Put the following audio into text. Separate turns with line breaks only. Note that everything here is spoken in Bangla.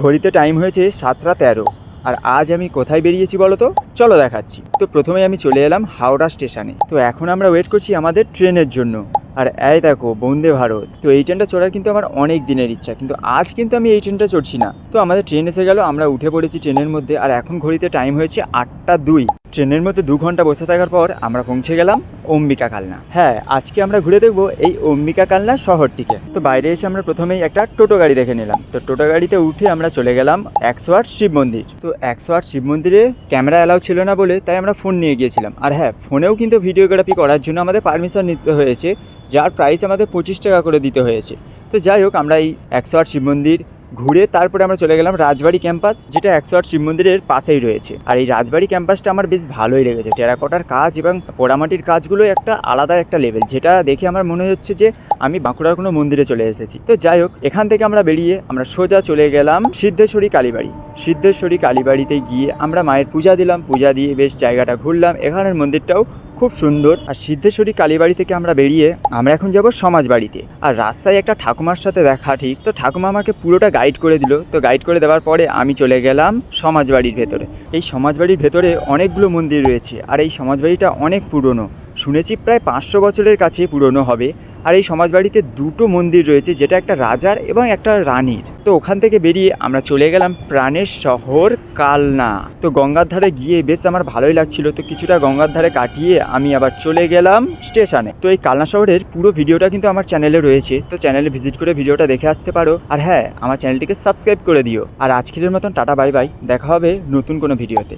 ঘড়িতে টাইম হয়েছে 7:13 আর আজ আমি কোথায় বেরিয়েছি বলো তো? চলো দেখাচ্ছি। তো প্রথমে আমি চলে এলাম হাওড়া স্টেশনে। তো এখন আমরা ওয়েট করছি আমাদের ট্রেনের জন্য। আর এই দেখো বন্দে ভারত। তো এই ট্রেনটা চড়ার কিন্তু আমার অনেক দিনের ইচ্ছা, কিন্তু আজ কিন্তু আমি এই ট্রেনটা চড়ছি না। তো আমাদের ট্রেন এসে গেল, আমরা উঠে পড়েছি ট্রেনের মধ্যে। আর এখন ঘড়িতে টাইম হয়েছে 8:02। ট্রেনের মধ্যে 2 ঘন্টা বসে থাকার পর আমরা পৌঁছে গেলাম অম্বিকা কালনা। হ্যাঁ, আজকে আমরা ঘুরে দেখবো এই অম্বিকা কালনা শহরটিকে। তো বাইরে এসে আমরা প্রথমেই একটা টোটো গাড়ি দেখে নিলাম। তো টোটো গাড়িতে উঠে আমরা চলে গেলাম 108 শিব মন্দির। তো 108 শিব মন্দিরে ক্যামেরা অ্যালাউ ছিল না বলে তাই আমরা ফোন নিয়ে গিয়েছিলাম। আর হ্যাঁ, ফোনেও কিন্তু ভিডিওগ্রাফি করার জন্য আমাদের পারমিশন নিতে হয়েছে, যার প্রাইস আমাদের 25 টাকা করে দিতে হয়েছে। তো যাই হোক, আমরা এই 108 শিব মন্দির ঘুরে তারপরে আমরা চলে গেলাম রাজবাড়ি ক্যাম্পাস, যেটা 108 শিব মন্দিরের পাশেই রয়েছে। আর এই রাজবাড়ি ক্যাম্পাসটা আমার বেশ ভালোই লেগেছে। টেরাকোটার কাজ এবং পোড়ামাটির কাজগুলো একটা আলাদা একটা লেভেল, যেটা দেখে আমার মনে হচ্ছে যে আমি বাঁকুড়ার কোনো মন্দিরে চলে এসেছি। তো যাই হোক, এখান থেকে আমরা বেরিয়ে আমরা সোজা চলে গেলাম সিদ্ধেশ্বরী কালীবাড়ি। সিদ্ধেশ্বরী কালীবাড়িতে গিয়ে আমরা মায়ের পূজা দিলাম, পূজা দিয়ে বেশ জায়গাটা ঘুরলাম। এখানের মন্দিরটাও খুব সুন্দর। আর সিদ্ধেশ্বরী কালীবাড়ি থেকে আমরা বেরিয়ে আমরা এখন যাব সমাজবাড়িতে। আর রাস্তায় একটা ঠাকুমার সাথে দেখা, ঠিক তো ঠাকুমা আমাকে পুরোটা গাইড করে দিল। তো গাইড করে দেওয়ার পরে আমি চলে গেলাম সমাজবাড়ির ভেতরে। এই সমাজবাড়ির ভেতরে অনেকগুলো মন্দির রয়েছে। আর এই সমাজবাড়িটা অনেক পুরনো, শুনেছি প্রায় 500 বছরের কাছে পুরনো হবে। আর এই সমাজবাড়িতে 2টো মন্দির রয়েছে, যেটা একটা রাজার এবং একটা রানীর। তো ওখান থেকে বেরিয়ে আমরা চলে গেলাম প্রাণের শহর কালনা। তো গঙ্গার ধারে গিয়ে বেশ আমার ভালোই লাগছিল। তো কিছুটা গঙ্গার ধারে কাটিয়ে আমি আবার চলে গেলাম স্টেশনে। তো এই কালনা শহরের পুরো ভিডিওটা কিন্তু আমার চ্যানেলে রয়েছে, তো চ্যানেলে ভিজিট করে ভিডিওটা দেখে আসতে পারো। আর হ্যাঁ, আমার চ্যানেলটিকে সাবস্ক্রাইব করে দিও। আর আজকের মতন টাটা বাই বাই, দেখা হবে নতুন কোনো ভিডিওতে।